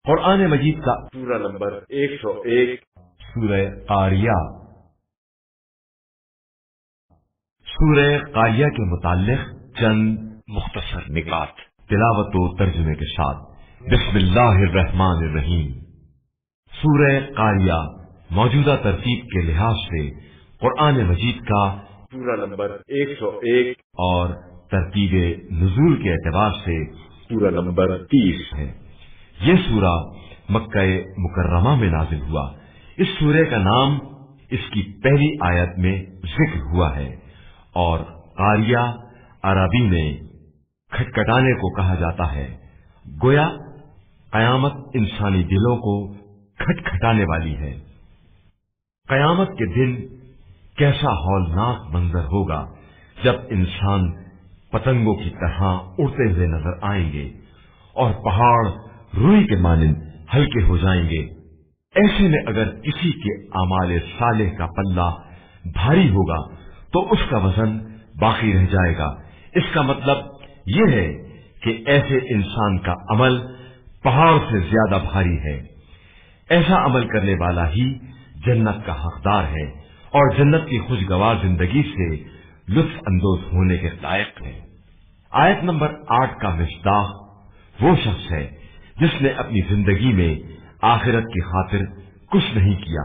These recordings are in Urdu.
قرآن مجید کا سورہ نمبر 101 سورہ قاریہ۔ سورہ قاریہ کے متعلق چند مختصر نکات تلاوت و ترجمے کے ساتھ۔ بسم اللہ الرحمن الرحیم۔ سورہ قاریہ موجودہ ترتیب کے لحاظ سے قرآن مجید کا سورہ نمبر 101 اور ترتیب نزول کے اعتبار سے سورہ نمبر 30 ہے۔ یہ سورہ مکہ مکرمہ میں نازل ہوا۔ اس سورہ کا نام اس کی پہلی آیت میں ذکر ہوا ہے، اور قاریہ عربی میں کھٹکھٹانے کو کہا جاتا ہے۔ گویا قیامت انسانی دلوں کو کھٹکھٹانے والی ہے۔ قیامت کے دن کیسا ہولناک منظر ہوگا جب انسان پتنگوں کی طرح اڑتے ہوئے نظر آئیں گے اور پہاڑ روئی کے مانند ہلکے ہو جائیں گے۔ ایسے میں اگر کسی کے اعمال صالح کا پلہ بھاری ہوگا تو اس کا وزن باقی رہ جائے گا۔ اس کا مطلب یہ ہے کہ ایسے انسان کا عمل پہاڑ سے زیادہ بھاری ہے۔ ایسا عمل کرنے والا ہی جنت کا حقدار ہے اور جنت کی خوشگوار زندگی سے لطف اندوز ہونے کے لائق ہے۔ آیت نمبر 8 کا مصداق وہ شخص ہے جس نے اپنی زندگی میں آخرت کی خاطر کچھ نہیں کیا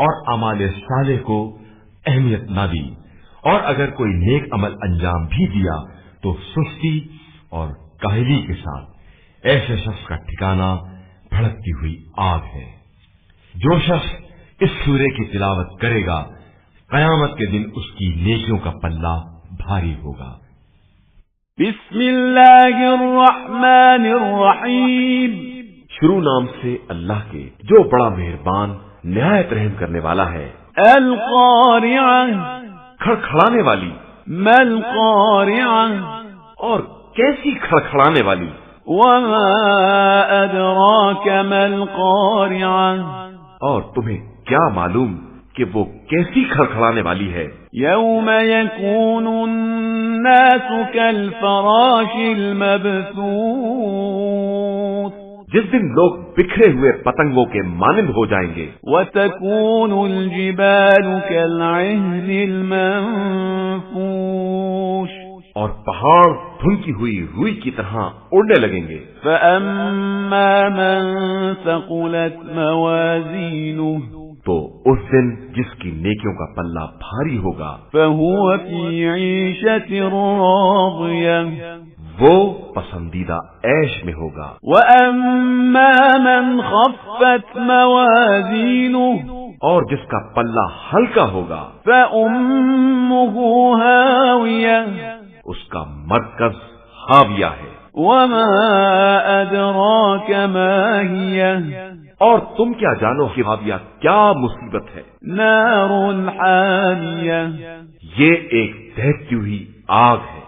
اور اعمال صالح کو اہمیت نہ دی، اور اگر کوئی نیک عمل انجام بھی دیا تو سستی اور کاہلی کے ساتھ۔ ایسے شخص کا ٹھکانہ بھڑکتی ہوئی آگ ہے۔ جو شخص اس سورے کی تلاوت کرے گا قیامت کے دن اس کی نیکیوں کا پلہ بھاری ہوگا۔ بسم اللہ الرحمن الرحیم۔ شروع نام سے اللہ کے جو بڑا مہربان نہایت رحم کرنے والا ہے۔ القارعہ، کھڑکھڑانے والی۔ ما القارعہ، اور کیسی کھڑکھڑانے والی۔ وما ادراک ما القارعہ، اور تمہیں کیا معلوم کہ وہ کیسی کھڑکھڑانے والی ہے۔ یوم یکون الناس کالفراش المبثوث، جس دن لوگ بکھرے ہوئے پتنگوں کے مانند ہو جائیں گے۔ وتكون الجبال كالعهن المنفوش، اور پہاڑ دھنکی ہوئی روئی کی طرح اڑنے لگیں گے۔ فأما من ثقلت موازینہ، تو اس دن جس کی نیکیوں کا پلہ بھاری ہوگا فهو في عيشة راضية، وہ پسندیدہ عیش میں ہوگا۔ وأما من خفت موازینہ، اور جس کا پلہ ہلکا ہوگا فأمه هاوية، اس کا مرکز ہاویہ ہے۔ وما أدراك ما هي، اور تم کیا جانو کہ ہاویہ کیا مصیبت ہے۔ نار حامیہ، یہ ایک دہتی ہوئی آگ ہے۔